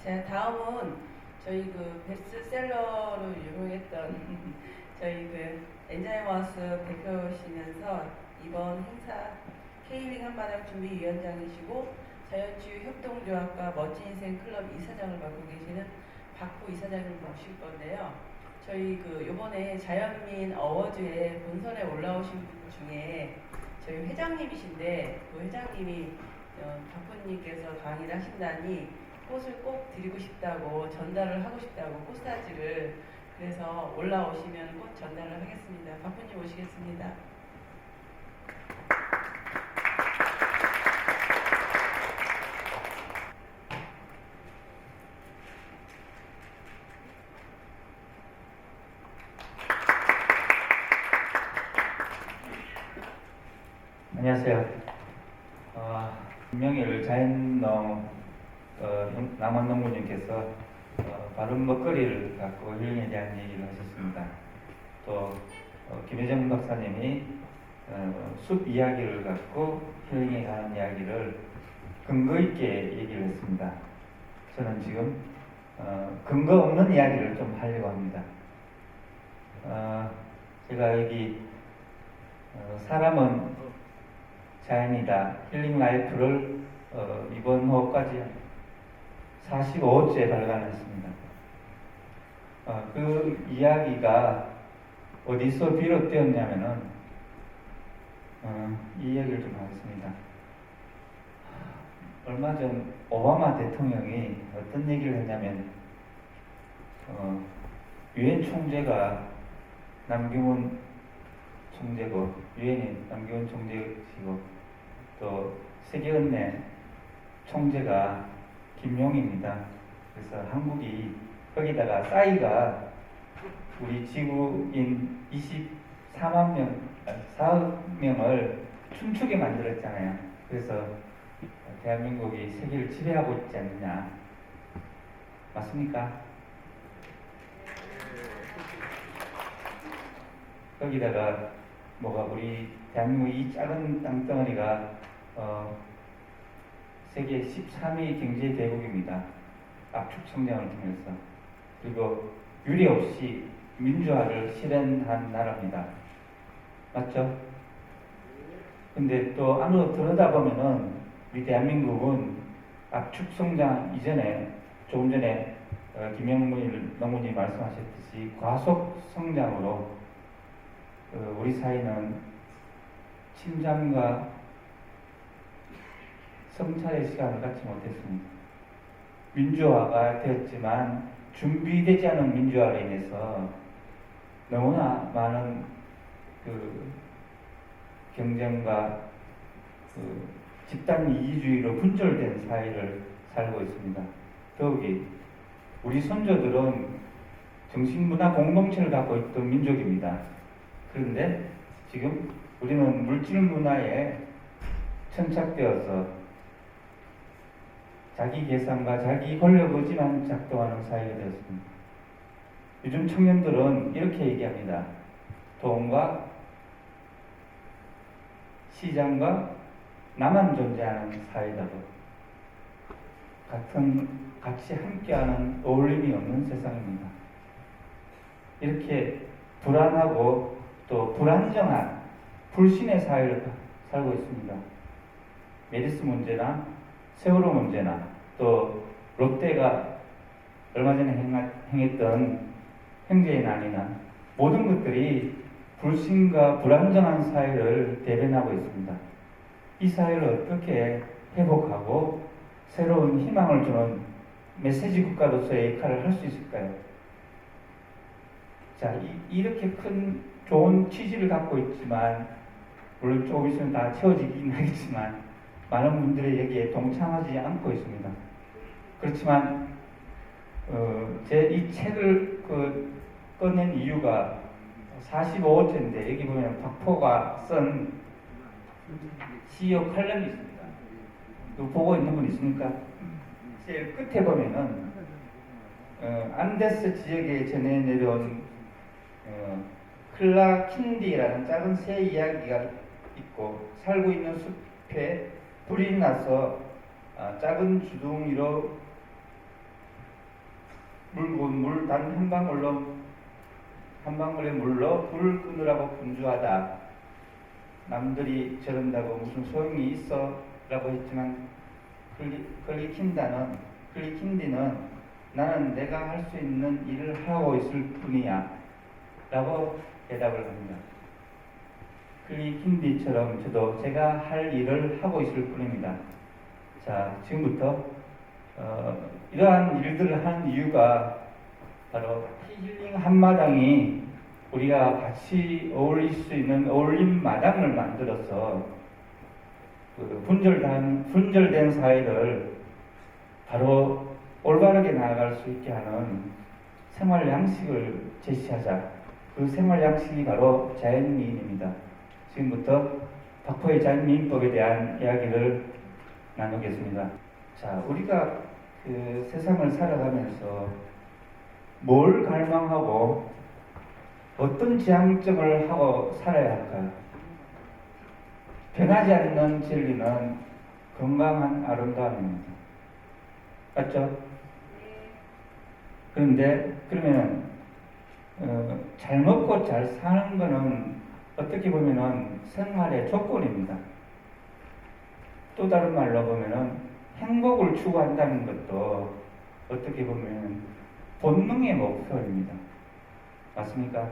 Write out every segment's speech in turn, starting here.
자, 다음은 저희 그 베스트셀러로 유명했던 저희 그 엔자이머스 대표시면서 이번 행사 K링 한마당 준비위원장이시고 자연치유협동조합과 멋진인생 클럽 이사장을 맡고 계시는 박구 이사장을 모실 건데요. 저희 그 요번에 자연민 어워즈에 본선에 올라오신 분 중에 저희 회장님이신데 그 회장님이 박구님께서 강의를 하신다니 꽃을 꼭 드리고 싶다고 전달을 하고 싶다고 꽃사지를 그래서 올라오시면 꽃 전달을 하겠습니다. 박구님 오시겠습니다. 안녕하세요. 김명일 자연농 남원농부님께서 바른 먹거리를 갖고 힐링에 대한 얘기를 하셨습니다. 또 김혜정 박사님이 숲 이야기를 갖고 힐링에 관한 이야기를 근거 있게 얘기를 했습니다. 저는 지금 근거 없는 이야기를 좀 하려고 합니다. 제가 여기 사람은 자연이다 힐링 라이프를 이번 호까지 45호째 발간했습니다. 그 이야기가 어디서 비롯되었냐면은 이 이야기를 좀 하겠습니다. 얼마 전 오바마 대통령이 어떤 얘기를 했냐면 유엔 총재가 남경원 총재고 유엔이 남경원 총재시고 또 세계은행 총재가 김용입니다. 그래서 한국이 거기다가 싸이가 우리 지구인 24만 명, 4억 명을 춤추게 만들었잖아요. 그래서 대한민국이 세계를 지배하고 있지 않느냐. 맞습니까? 거기다가 뭐가 우리 대한민국 이 작은 땅덩어리가 세계 13위 경제 대국입니다. 압축 성장을 통해서. 그리고 유례 없이 민주화를 실현한 나라입니다. 맞죠? 근데 또 안으로 들여다보면은 우리 대한민국은 압축 성장 이전에 조금 전에 김영문 농부님 말씀하셨듯이 과속 성장으로 우리 사회는 침잠과 성찰의 시간을 갖지 못했습니다. 민주화가 되었지만 준비되지 않은 민주화로 인해서 너무나 많은 그 경쟁과 그 집단 이기주의로 분절된 사회를 살고 있습니다. 더욱이 우리 선조들은 정신문화 공동체를 갖고 있던 민족입니다. 그런데 지금 우리는 물질 문화에 천착되어서 자기 계산과 자기 권력 의지만 작동하는 사회가 되었습니다. 요즘 청년들은 이렇게 얘기합니다. 돈과 시장과 나만 존재하는 사회다고. 같이 함께하는 어울림이 없는 세상입니다. 이렇게 불안하고 또 불안정한 불신의 사회를 살고 있습니다. 메르스 문제나 세월호 문제나 또 롯데가 얼마 전에 행했던 형제의 난이나 모든 것들이 불신과 불안정한 사회를 대변하고 있습니다. 이 사회를 어떻게 회복하고 새로운 희망을 주는 메시지 국가로서의 역할을 할 수 있을까요? 자, 이렇게 큰 좋은 취지를 갖고 있지만 물론 조금 있으면 다 채워지긴 하겠지만 많은 분들이 여기에 동참하지 않고 있습니다. 그렇지만 제 이 책을 꺼낸 이유가 45호째인데 여기 보면 박포가 쓴 CEO 칼럼이 있습니다. 이거 보고 있는 분 있습니까? 제일 끝에 보면은 안데스 지역에 전해 내려온 클라킨디라는 작은 새 이야기가 있고 살고 있는 숲에 불이 나서 작은 주둥이로 묽은 물 단 한 방울의 물로 불을 끄느라고 분주하다. 남들이 저런다고 무슨 소용이 있어? 라고 했지만 클리킨디는 나는 내가 할 수 있는 일을 하고 있을 뿐이야 라고 대답을 합니다. 클리킨디처럼 저도 제가 할 일을 하고 있을 뿐입니다. 자, 지금부터 이러한 일들을 하는 이유가 바로 힐링 한마당이 우리가 같이 어울릴 수 있는 어울림 마당을 만들어서 그 분절된 사회를 바로 올바르게 나아갈 수 있게 하는 생활 양식을 제시하자. 그 생활 양식이 바로 자연미인입니다. 지금부터 박포의 자연미인법에 대한 이야기를 나누겠습니다. 자, 우리가 그 세상을 살아가면서 뭘 갈망하고 어떤 지향점을 하고 살아야 할까요? 변하지 않는 진리는 건강한 아름다움입니다. 맞죠? 그런데 그러면 잘 먹고 잘 사는 것은 어떻게 보면은 생활의 조건입니다. 또 다른 말로 보면은 행복을 추구한다는 것도 어떻게 보면 본능의 목표입니다. 맞습니까?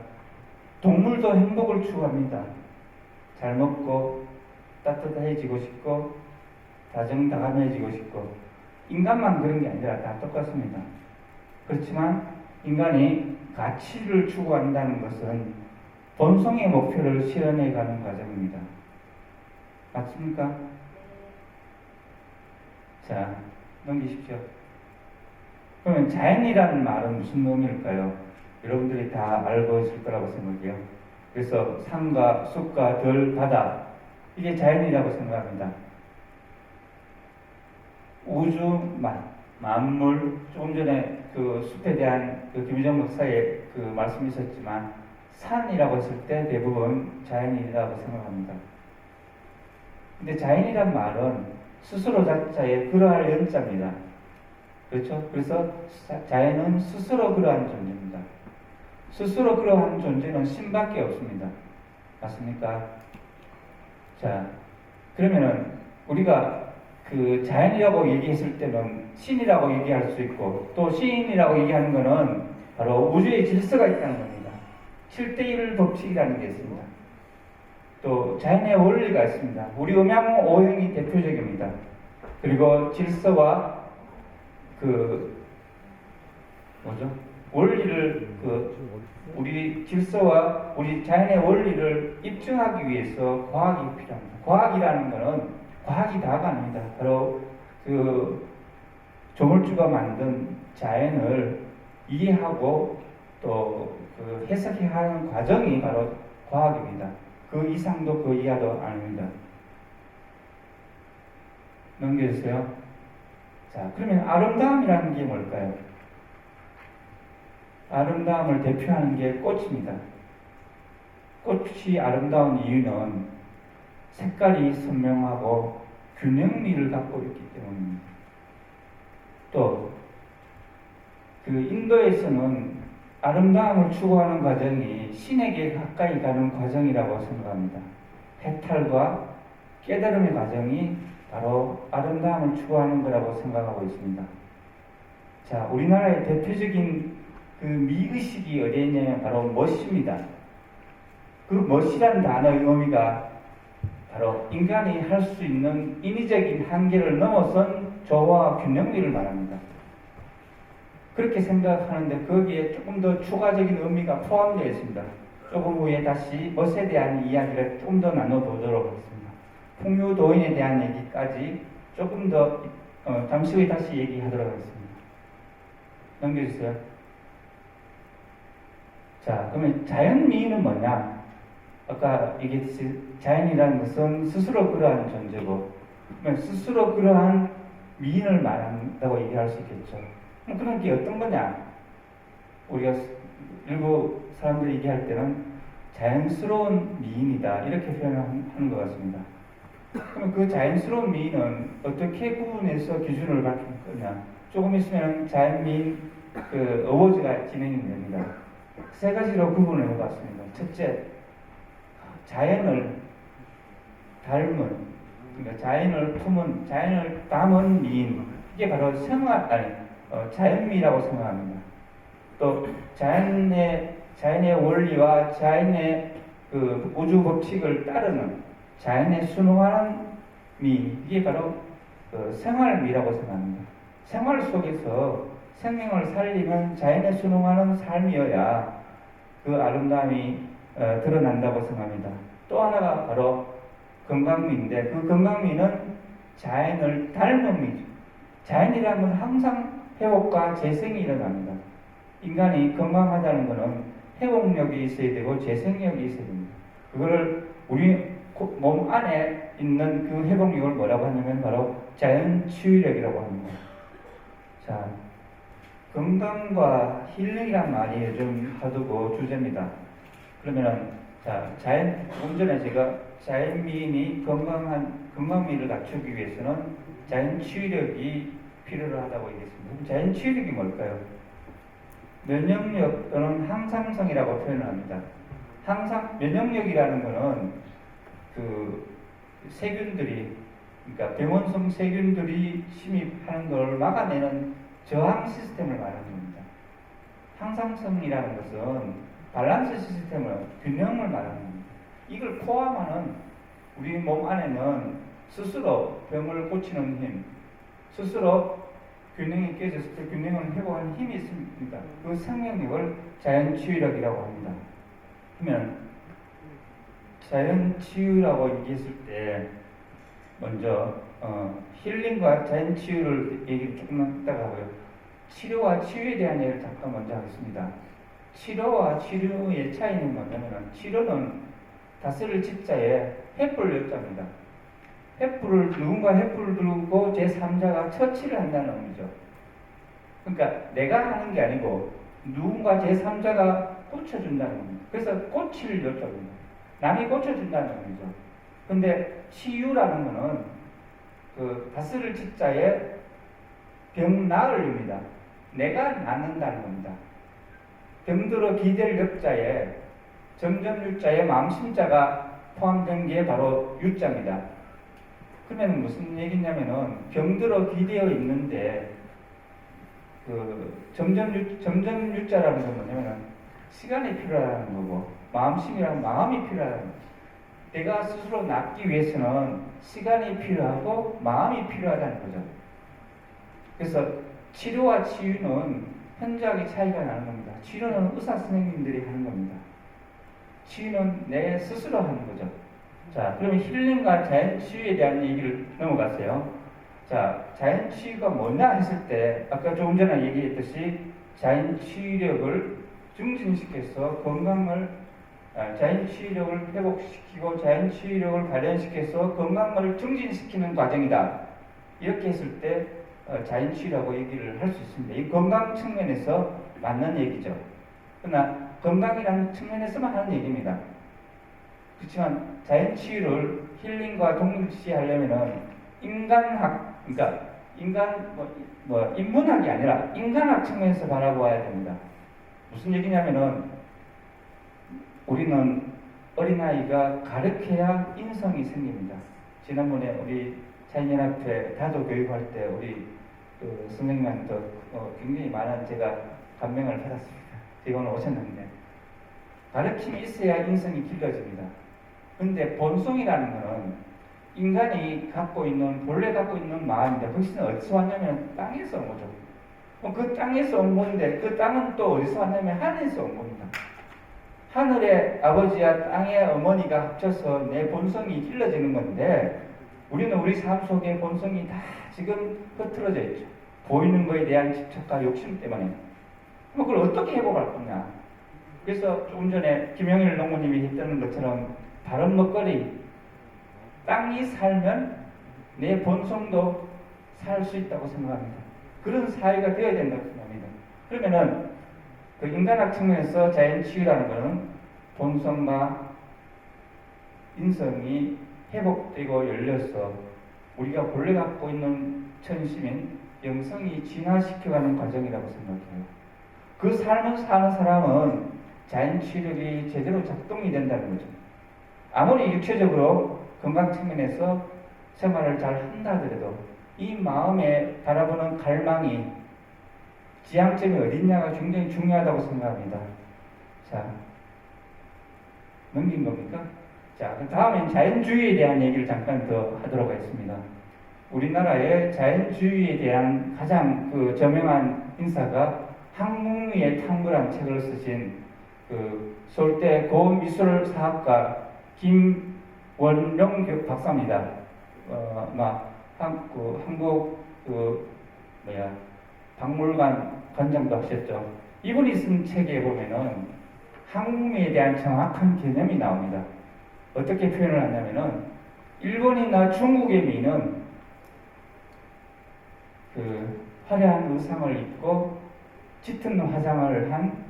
동물도 행복을 추구합니다. 잘 먹고 따뜻해지고 싶고 다정다감해지고 싶고 인간만 그런 게 아니라 다 똑같습니다. 그렇지만 인간이 가치를 추구한다는 것은 본성의 목표를 실현해가는 과정입니다. 맞습니까? 자, 넘기십시오. 그러면 자연이라는 말은 무슨 의미일까요? 여러분들이 다 알고 있을 거라고 생각해요. 그래서 산과 숲과 들, 바다 이게 자연이라고 생각합니다. 우주, 만물, 조금 전에 그 숲에 대한 그 김유정 목사의 그 말씀이 있었지만 산이라고 했을 때 대부분 자연이라고 생각합니다. 근데 자연이란 말은 스스로 자체에 그러할 연자입니다. 그렇죠? 그래서 자연은 스스로 그러한 존재입니다. 스스로 그러한 존재는 신밖에 없습니다. 맞습니까? 자, 그러면은 우리가 그 자연이라고 얘기했을 때는 신이라고 얘기할 수 있고 또 신이라고 얘기하는 것은 바로 우주의 질서가 있다는 겁니다. 7대1 법칙이라는 게 있습니다. 또 자연의 원리가 있습니다. 우리 음양오행이 대표적입니다. 그리고 질서와 원리를 우리 질서와 우리 자연의 원리를 입증하기 위해서 과학이 필요합니다. 과학이라는 것은 과학이 다가 아닙니다. 바로 그 조물주가 만든 자연을 이해하고 또 그 해석해야 하는 과정이 바로 과학입니다. 그 이상도 그 이하도 아닙니다. 넘겨주세요. 자, 그러면 아름다움이라는 게 뭘까요? 아름다움을 대표하는 게 꽃입니다. 꽃이 아름다운 이유는 색깔이 선명하고 균형미를 갖고 있기 때문입니다. 또 그 인도에서는 아름다움을 추구하는 과정이 신에게 가까이 가는 과정이라고 생각합니다. 해탈과 깨달음의 과정이 바로 아름다움을 추구하는 거라고 생각하고 있습니다. 자, 우리나라의 대표적인 그 미의식이 어디에 있냐면 바로 멋입니다. 그 멋이라는 단어의 의미가 바로 인간이 할 수 있는 인위적인 한계를 넘어선 조화와 균형미를 말합니다. 그렇게 생각하는데 거기에 조금 더 추가적인 의미가 포함되어 있습니다. 조금 후에 다시 멋에 대한 이야기를 조금 더 나눠보도록 하겠습니다. 풍류도인에 대한 얘기까지 조금 더 잠시 후에 다시 얘기하도록 하겠습니다. 넘겨주세요. 자, 그러면 자연미인은 뭐냐? 아까 얘기했듯이 자연이라는 것은 스스로 그러한 존재고, 그러면 스스로 그러한 미인을 말한다고 얘기할 수 있겠죠. 그런 게 어떤 거냐? 우리가 일부 사람들이 얘기할 때는 자연스러운 미인이다 이렇게 표현하는 것 같습니다. 그럼 그 자연스러운 미인은 어떻게 구분해서 기준을 밝힐 거냐? 조금 있으면 자연미인 그 어워즈가 진행이 됩니다. 세 가지로 구분을 해봤습니다. 첫째, 자연을 닮은, 그러니까 자연을 품은, 자연을 담은 미인, 이게 바로 자연미라고 생각합니다. 또 자연의 원리와 자연의 그 우주 법칙을 따르는, 자연에 순응하는 미, 이게 바로 생활미라고 생각합니다. 생활 속에서 생명을 살리는 자연에 순응하는 삶이어야 그 아름다움이 드러난다고 생각합니다. 또 하나가 바로 건강미인데, 그 건강미는 자연을 닮은 미죠. 자연이라면 항상 회복과 재생이 일어납니다. 인간이 건강하다는 것은 회복력이 있어야 되고 재생력이 있어야 됩니다. 그거를 우리 몸 안에 있는 그 회복력을 뭐라고 하냐면 바로 자연치유력이라고 합니다. 자, 건강과 힐링이란 말이 요즘 하두고 주제입니다. 그러면은 조금 전에 제가 자연미인이 건강미를 갖추기 위해서는 자연치유력이 필요로 하다고 얘기했습니다. 자연치유력이 뭘까요? 면역력 또는 항상성이라고 표현을 합니다. 면역력이라는 것은 그 세균들이, 그러니까 병원성 세균들이 침입하는 걸 막아내는 저항 시스템을 말하는 겁니다. 항상성이라는 것은 밸런스 시스템을, 균형을 말하는 겁니다. 이걸 포함하는 우리 몸 안에는 스스로 병을 고치는 힘, 스스로 균형이 깨졌을 때 균형을 회복하는 힘이 있습니다. 그 생명력을 자연치유력이라고 합니다. 그러면 자연치유라고 얘기했을 때 먼저 힐링과 자연치유를 얘기를 조금 했다가 하고요. 치료와 치유에 대한 얘기를 잠깐 먼저 하겠습니다. 치료와 치료의 차이는 뭐냐면, 치료는 다스릴 치자에 횃불 여자입니다. 누군가 횃불을 들고 제3자가 처치를 한다는 의미죠. 그러니까 내가 하는 게 아니고 누군가 제3자가 꽂혀준다는 겁니다. 그래서 꽃을 여쭤봅니다. 남이 꽂혀준다는 의미죠. 근데 치유라는 것은 그 다스릴 치자에 병 나을입니다. 내가 낫는다는 겁니다. 병들어 기댈 역자에 점점 유자에 마음심자가 포함된 게 바로 유자입니다. 그러면 무슨 얘기냐면은 병들어 기대어 있는데 그 점점 유자라는 건 뭐냐면은 시간이 필요하다는 거고, 마음심이라는 마음이 필요하다는 거죠. 내가 스스로 낫기 위해서는 시간이 필요하고 마음이 필요하다는 거죠. 그래서 치료와 치유는 현저하게 차이가 나는 겁니다. 치료는 의사 선생님들이 하는 겁니다. 치유는 내 스스로 하는 거죠. 자, 그러면 힐링과 자연치유에 대한 얘기를 넘어갔어요. 자, 자연치유가 뭐냐 했을 때, 아까 조금 전에 얘기했듯이 자연치유력을 증진시켜서 자연치유력을 회복시키고 자연치유력을 발현시켜서 건강을 증진시키는 과정이다. 이렇게 했을 때 자연치유라고 얘기를 할 수 있습니다. 이 건강 측면에서 맞는 얘기죠. 그러나 건강이라는 측면에서만 하는 얘기입니다. 그렇지만 자연치유를 힐링과 동일시하려면은 그러니까 인문학이 아니라 인간학 측면에서 바라보아야 됩니다. 무슨 얘기냐면은 우리는 어린아이가 가르쳐야 인성이 생깁니다. 지난번에 우리 자연연합회 다도 교육할 때 우리 그 선생님한테 굉장히 많은 제가 감명을 받았습니다. 제가 오늘 오셨는데 가르침이 있어야 인성이 길러집니다. 근데 본성이라는 것은 인간이 본래 갖고 있는 마음인데, 그것은 어디서 왔냐면 땅에서 온 거죠. 그 땅에서 온 건데, 그 땅은 또 어디서 왔냐면 하늘에서 온 겁니다. 하늘의 아버지와 땅의 어머니가 합쳐서 내 본성이 길러지는 건데, 우리는 우리 삶 속에 본성이 다 지금 흐트러져 있죠. 보이는 것에 대한 집착과 욕심 때문에. 그걸 어떻게 회복할 거냐. 그래서 조금 전에 김영일 농부님이 했던 것처럼 바른 먹거리, 땅이 살면 내 본성도 살 수 있다고 생각합니다. 그런 사회가 되어야 된다고 생각합니다. 그러면은 그 인간학 측면에서 자연치유라는 것은 본성과 인성이 회복되고 열려서 우리가 본래 갖고 있는 천심인 영성이 진화시켜가는 과정이라고 생각해요. 그 삶을 사는 사람은 자연 치료이 제대로 작동이 된다는 거죠. 아무리 육체적으로 건강 측면에서 생활을 잘 한다 하더라도 이 마음에 바라보는 갈망이 지향점이 어딨냐가 굉장히 중요하다고 생각합니다. 자, 넘긴 겁니까? 자, 그 다음엔 자연주의에 대한 얘기를 잠깐 더 하도록 하겠습니다. 우리나라의 자연주의에 대한 가장 그 저명한 인사가 항목리의 탐구란 책을 쓰신 그 서울대 고미술사학과 김원룡 박사입니다. 한국 박물관 관장도 하셨죠. 이분이 쓴 책에 보면은 항공미에 대한 정확한 개념이 나옵니다. 어떻게 표현을 하냐면은 일본이나 중국의 미는 그 화려한 의상을 입고 짙은 화장을 한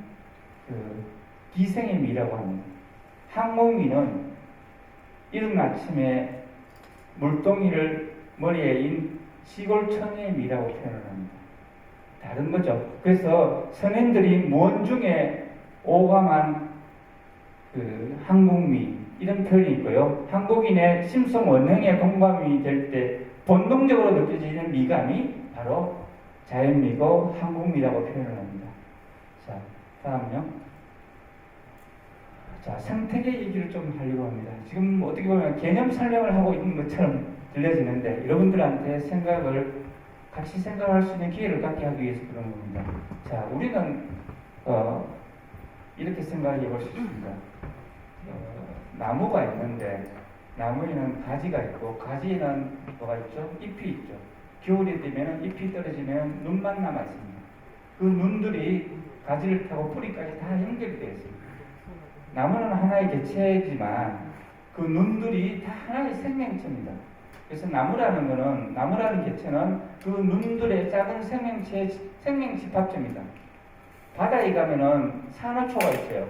그 기생의 미라고 합니다. 항공미는 이른 아침에 물동이를 머리에 인 시골 처녀의 미라고 표현을 합니다. 다른 거죠. 그래서 선인들이 무언 중에 오감한 그 항공미 이런 표현이 있고요. 한국인의 심성 원형의 공감이 될 때 본능적으로 느껴지는 미감이 바로 자연미고 항공미라고 표현을 합니다. 자, 다음요. 자, 생태계 얘기를 좀 하려고 합니다. 지금 어떻게 보면 개념 설명을 하고 있는 것처럼 들려지는데 여러분들한테 같이 생각할 수 있는 기회를 갖게 하기 위해서 그런 겁니다. 자, 우리는 이렇게 생각해 볼 수 있습니다. 나무가 있는데 나무에는 가지가 있고 가지에는 뭐가 있죠? 잎이 있죠. 겨울이 되면 잎이 떨어지면 눈만 남아 있습니다. 그 눈들이 가지를 타고 뿌리까지 다 연결이 되어 있습니다. 나무는 하나의 개체지만 그 눈들이 다 하나의 생명체입니다. 그래서 나무라는 개체는 그 눈들의 작은 생명 집합체입니다. 바다에 가면은 산호초가 있어요.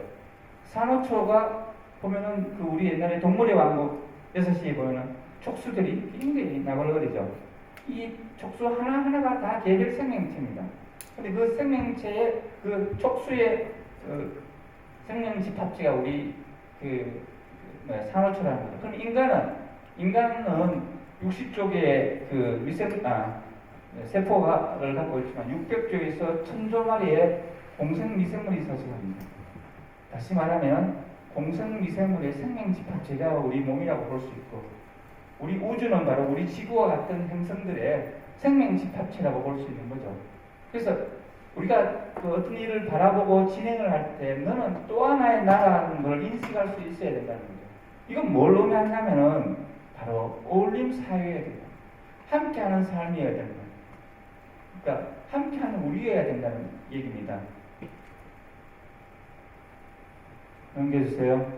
산호초가 보면은 그 우리 옛날에 동물의 왕국 6시에 보면은 촉수들이 굉장히 나글거리죠. 이 촉수 하나하나가 다 개별 생명체입니다. 근데 그 생명체의 그 촉수의 생명 집합체가 우리 산호초라는 거죠. 그럼 인간은 60쪽의 세포를 갖고 있지만 600쪽에서 1000조 마리의 공생 미생물이 서식합니다. 다시 말하면 공생 미생물의 생명 집합체가 우리 몸이라고 볼 수 있고 우리 우주는 바로 우리 지구와 같은 행성들의 생명 집합체라고 볼 수 있는 거죠. 그래서 우리가 그 어떤 일을 바라보고 진행을 할 때 너는 또 하나의 나라는 걸 인식할 수 있어야 된다는 거죠. 이건 뭘 의미하냐면은 바로 어울림 사회여야 된다. 함께하는 삶이어야 된다. 그러니까 함께하는 우리여야 된다는 얘기입니다. 넘겨주세요.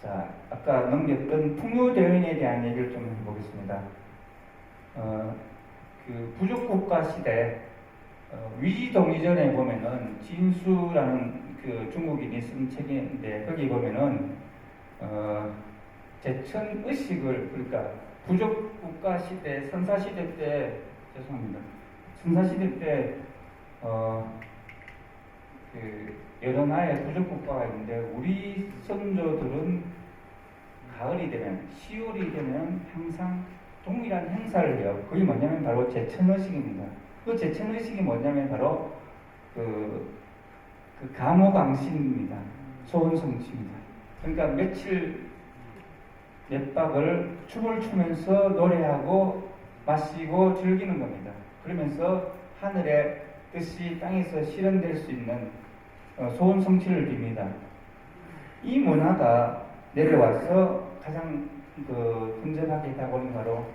자, 아까 넘겼던 풍요대원에 대한 얘기를 좀 해보겠습니다. 그 부족국가 시대 위지동의전에 보면은 진수라는 그 중국인이 쓴 책인데 거기 보면은 제천의식을 그러니까 부족국가 시대 선사시대 때 선사시대 때 그 여러 나라의 부족국가가 있는데 우리 선조들은 가을이 되면 10월이 되면 항상 동일한 행사를 해요. 그게 뭐냐면 바로 제천의식입니다. 그 제천의식이 뭐냐면 바로 그 감호강신입니다. 소원성취입니다. 그러니까 몇 박을 춤을 추면서 노래하고 마시고 즐기는 겁니다. 그러면서 하늘의 뜻이 땅에서 실현될 수 있는 소원 성취를 빕니다. 이 문화가 내려와서 가장 흔적하게 다가오는 바로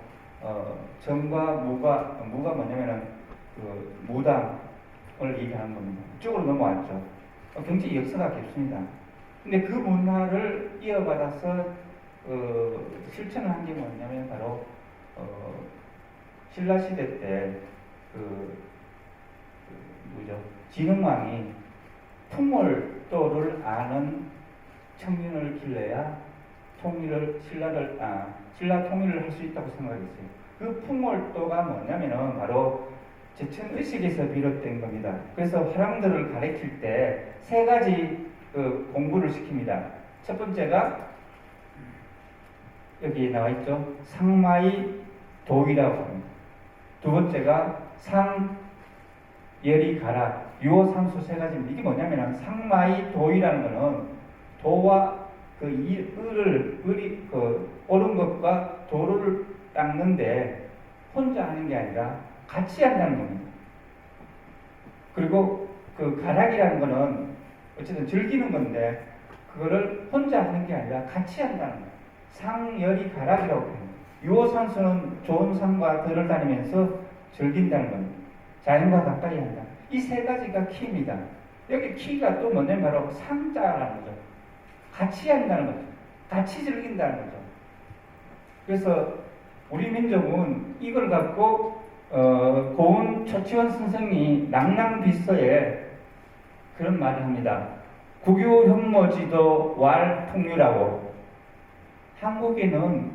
정과 무가 뭐냐면은 무당을 얘기하는 겁니다. 이쪽으로 넘어왔죠. 굉장히 역사가 깊습니다. 근데 그 문화를 이어받아서 실천을 한 게 뭐냐면 바로 신라 시대 때 진흥왕이 풍월도를 아는 청년을 길러야 신라 통일을 할 수 있다고 생각했어요. 그 풍월도가 뭐냐면은 바로 제천 의식에서 비롯된 겁니다. 그래서 화랑들을 가르칠 때 세 가지 공부를 시킵니다. 첫 번째가 여기 나와 있죠. 상마이 도이라고 합니다. 두 번째가 상열이 가라. 유어상수 세 가지입니다. 이게 뭐냐면 상마이 도이라는 거는 도와 옳은 것과 도를 닦는데 혼자 하는 게 아니라 같이 한다는 겁니다. 그리고 그 가락이라는 거는 어쨌든 즐기는 건데 그거를 혼자 하는 게 아니라 같이 한다는 거예요. 상열이 가락이라고 합니다. 유어상수는 좋은 상과 들을 다니면서 즐긴다는 겁니다. 자연과 가까이 한다. 이 세 가지가 키입니다. 여기 키가 또 뭐냐면 바로 상자라는 거죠. 같이 한다는 거죠. 같이 즐긴다는 거죠. 그래서 우리 민족은 이걸 갖고 고은 초치원 선생이 낭낭비서에 그런 말을 합니다. 국유현모지도 왈풍류라고. 한국에는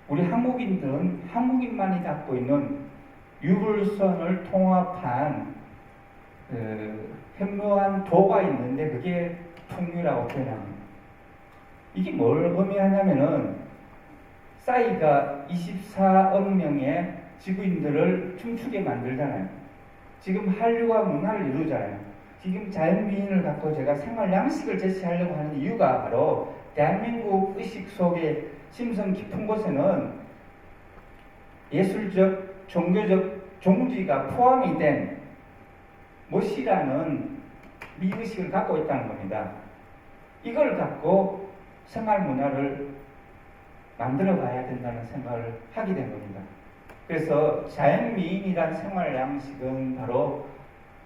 우리 한국인들은 한국인만이 갖고 있는 유불선을 통합한 현묘한 도가 있는데 그게 풍류라고 표현합니다. 이게 뭘 의미하냐면은 싸이가 24억 명의 지구인들을 춤추게 만들잖아요. 지금 한류와 문화를 이루잖아요. 지금 자연미인을 갖고 제가 생활 양식을 제시하려고 하는 이유가 바로 대한민국 의식 속에 심성 깊은 곳에는 예술적, 종교적 종지가 포함이 된 못이라는 미의식을 갖고 있다는 겁니다. 이걸 갖고 생활 문화를 만들어 가야 된다는 생각을 하게 된 겁니다. 그래서 자연미인이란 생활 양식은 바로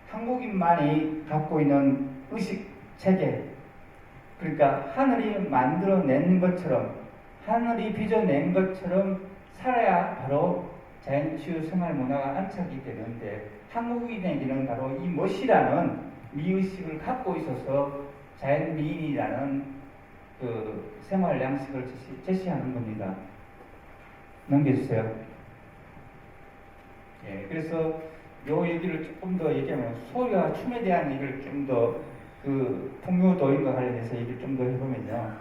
한국인만이 갖고 있는 의식 체계, 그러니까 하늘이 만들어낸 것처럼, 하늘이 빚어낸 것처럼 살아야 바로 자연치유 생활 문화가 안착이 되는데, 한국인에게는 바로 이 멋이라는 미의식을 갖고 있어서 자연미인이라는 그 생활 양식을 제시하는 겁니다. 넘겨주세요. 예, 그래서 요 얘기를 조금 더 얘기하면 소리와 춤에 대한 얘기를 좀 더 그 풍요도인과 관련해서 얘기를 좀 더 해보면요.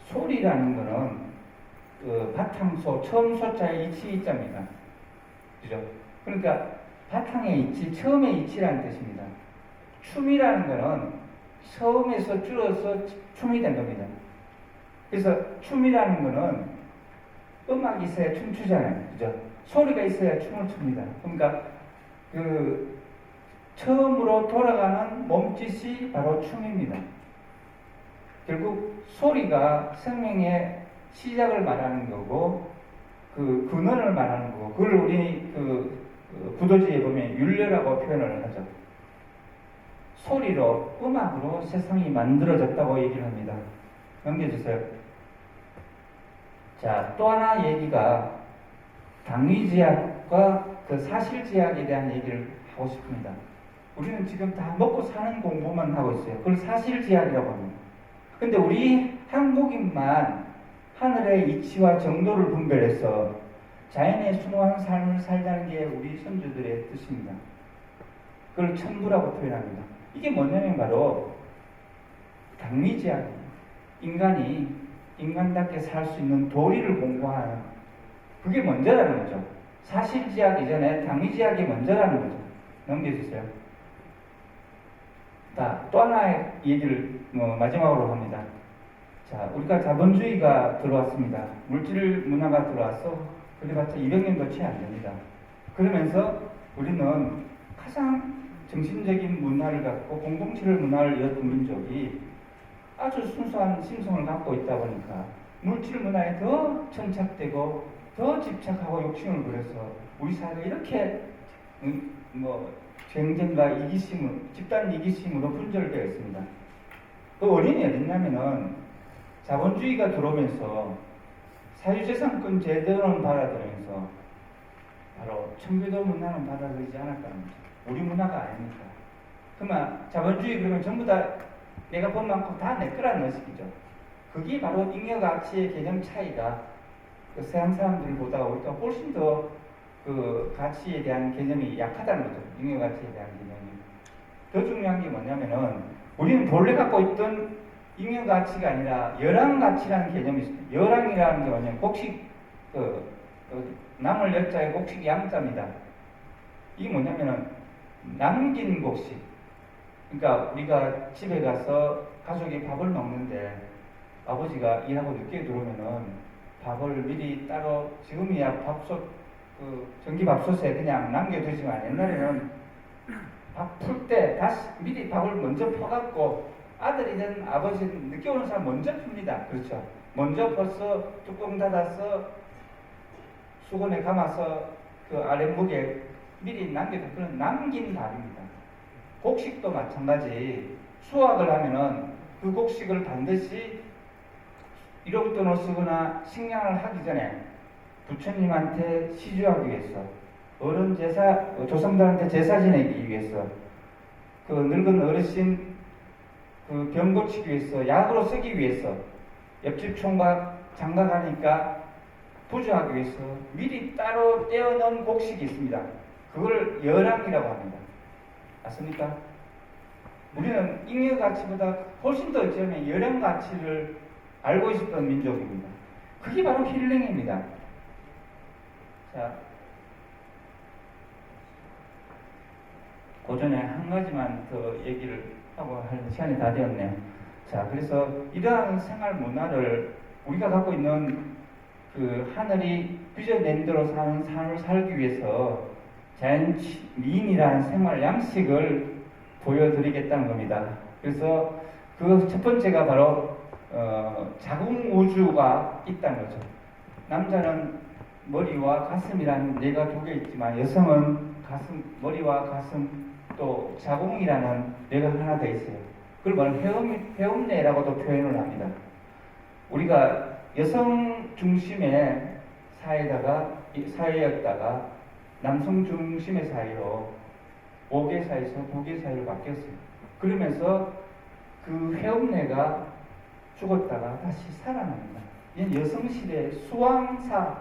소리라는 거는 그 바탕소, 처음 소자의 이치이자입니다. 그죠? 그러니까 바탕의 이치, 처음의 이치라는 뜻입니다. 춤이라는 거는 처음에서 줄어서 춤이 된 겁니다. 그래서 춤이라는 거는 음악이 있어야 춤추잖아요. 그죠? 소리가 있어야 춤을 춥니다. 그러니까 그 처음으로 돌아가는 몸짓이 바로 춤입니다. 결국 소리가 생명의 시작을 말하는 거고 그 근원을 말하는 거고 그걸 우리 그 부도지에 보면 율려라고 표현을 하죠. 소리로 음악으로 세상이 만들어졌다고 얘기를 합니다. 넘겨주세요. 자, 또 하나 얘기가 당위제약과 그 사실제약에 대한 얘기를 하고 싶습니다. 우리는 지금 다 먹고 사는 공부만 하고 있어요. 그걸 사실제약이라고 합니다. 근데 우리 한국인만 하늘의 이치와 정도를 분별해서 자연의 순수한 삶을 살자는 게 우리 선조들의 뜻입니다. 그걸 천부라고 표현합니다. 이게 뭐냐면 바로 당위제약입니다. 인간이 인간답게 살 수 있는 도리를 공부하는 그게 먼저라는 거죠. 사실제약 이전에 당위제약이 먼저라는 거죠. 넘겨주세요. 자, 또 하나의 얘기를 마지막으로 합니다. 자, 우리가 자본주의가 들어왔습니다. 물질 문화가 들어와서 그래봤자 200년도 채 안 됩니다. 그러면서 우리는 가장 정신적인 문화를 갖고 공동체를 문화를 이었던 민족이 아주 순수한 심성을 갖고 있다 보니까 물질 문화에 더 천착되고 더 집착하고 욕심을 부려서 우리 사회가 이렇게 경쟁과 이기심을 집단 이기심으로 분절되어 있습니다. 그 원인이 어딨냐면은 자본주의가 들어오면서 사유재산권 제도는 받아들이면서 바로 청교도 문화는 받아들이지 않았다는 거죠. 우리 문화가 아닙니까? 그러면 자본주의 그러면 전부 다 내가 본 만큼 다 내 거라는 의식이죠. 그게 바로 잉여가치의 개념 차이가 그 서양 사람들보다 우리가 훨씬 더 그 가치에 대한 개념이 약하다는 거죠. 잉여 가치에 대한 개념이. 더 중요한 게 뭐냐면은 우리는 본래 갖고 있던 잉여 가치가 아니라 열왕 가치라는 개념이 있습니다. 열왕이라는 게 뭐냐면 곡식 나물 열자에 곡식 양자입니다. 이게 뭐냐면은 남긴 곡식. 그러니까 우리가 집에 가서 가족이 밥을 먹는데 아버지가 일하고 늦게 들어오면은 밥을 미리 따로 지금이야 전기밥솥에 그냥 남겨두지만 옛날에는 밥 풀 때 다시 미리 밥을 먼저 퍼갖고 아들이든 아버지든 늦게 오는 사람 먼저 풉니다. 그렇죠. 먼저 퍼서 뚜껑 닫아서 수건에 감아서 그 아랫목에 미리 남겨둔 그런 남긴 밥입니다. 곡식도 마찬가지. 수확을 하면은 그 곡식을 반드시 일용돈을 쓰거나 식량을 하기 전에 부처님한테 시주하기 위해서 어른 제사 조상들한테 제사 지내기 위해서 그 늙은 어르신 그 병 고치기 위해서 약으로 쓰기 위해서 옆집 총각 장가 가니까 부주하기 위해서 미리 따로 떼어놓은 곡식이 있습니다. 그걸 열왕이라고 합니다. 맞습니까? 우리는 잉여 가치보다 훨씬 더 전에 열왕 가치를 알고 있었던 민족입니다. 그게 바로 힐링입니다. 자, 그 전에 한 가지만 더 얘기를 하고 할 시간이 다 되었네요. 자, 그래서 이러한 생활 문화를 우리가 갖고 있는 그 하늘이 빚어낸 대로 사는 삶을 살기 위해서 자연 미인이라는 생활 양식을 보여드리겠다는 겁니다. 그래서 그 첫 번째가 바로 자궁 우주가 있다는 거죠. 남자는 머리와 가슴이라는 뇌가 두 개 있지만 여성은 머리와 가슴 또 자궁이라는 뇌가 하나 더 있어요. 그걸 말하면 해음뇌라고도 표현을 합니다. 우리가 여성 중심의 사회였다가 남성 중심의 사회로 5개 사회에서 2개 사회로 바뀌었어요. 그러면서 그 해음뇌가 죽었다가 다시 살아납니다. 이는 여성 시대 수왕사,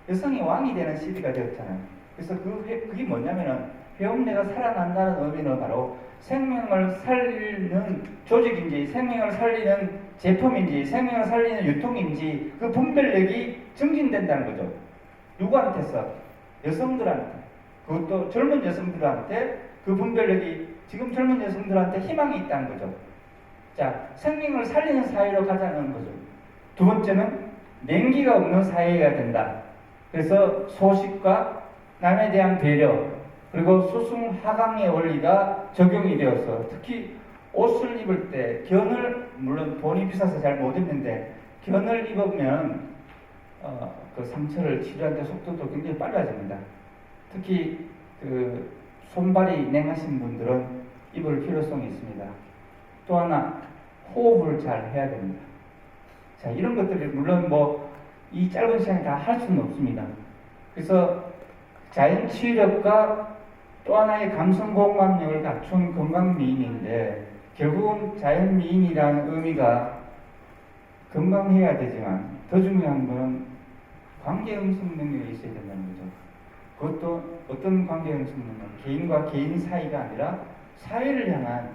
여성이 왕이 되는 시대가 되었잖아요. 그래서 그게 뭐냐면은 해음뇌가 살아난다는 의미는 바로 생명을 살리는 조직인지 생명을 살리는 제품인지 생명을 살리는 유통인지 그 분별력이 증진된다는 거죠. 누구한테서? 여성들한테. 그것도 젊은 여성들한테 그 분별력이 지금 젊은 여성들한테 희망이 있다는 거죠. 자, 생명을 살리는 사회로 가자는 거죠. 두 번째는 냉기가 없는 사회가 된다. 그래서 소식과 남에 대한 배려 그리고 수승하강의 원리가 적용이 되어서 특히 옷을 입을 때 물론 돈이 비싸서 잘 못 입는데 견을 입으면 그 상처를 치료하는 속도도 굉장히 빨라집니다. 특히 그 손발이 냉하신 분들은 입을 필요성이 있습니다. 또 하나 호흡을 잘 해야 됩니다. 자, 이런 것들을 물론 이 짧은 시간에 다 할 수는 없습니다. 그래서 자연 치유력과 또 하나의 감성 공감력을 갖춘 건강 미인인데 결국은 자연 미인이라는 의미가 건강해야 되지만 더 중요한 것은 관계 음성 능력이 있어야 된다는 거죠. 그것도 어떤 관계 음성 능력? 개인과 개인 사이가 아니라 사회를 향한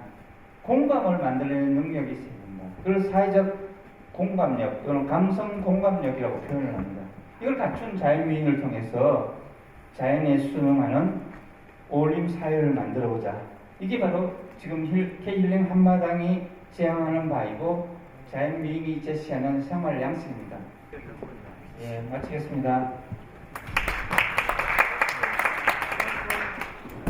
공감을 만들어내는 능력이 있어야 된다. 그걸 사회적 공감력 또는 감성 공감력이라고 표현을 합니다. 이걸 갖춘 자연미인을 통해서 자연에 순응하는 어울림 사회를 만들어보자. 이게 바로 지금 K힐링 한마당이 제안하는 바이고 자연미인이 제시하는 생활 양식입니다. 예, 마치겠습니다.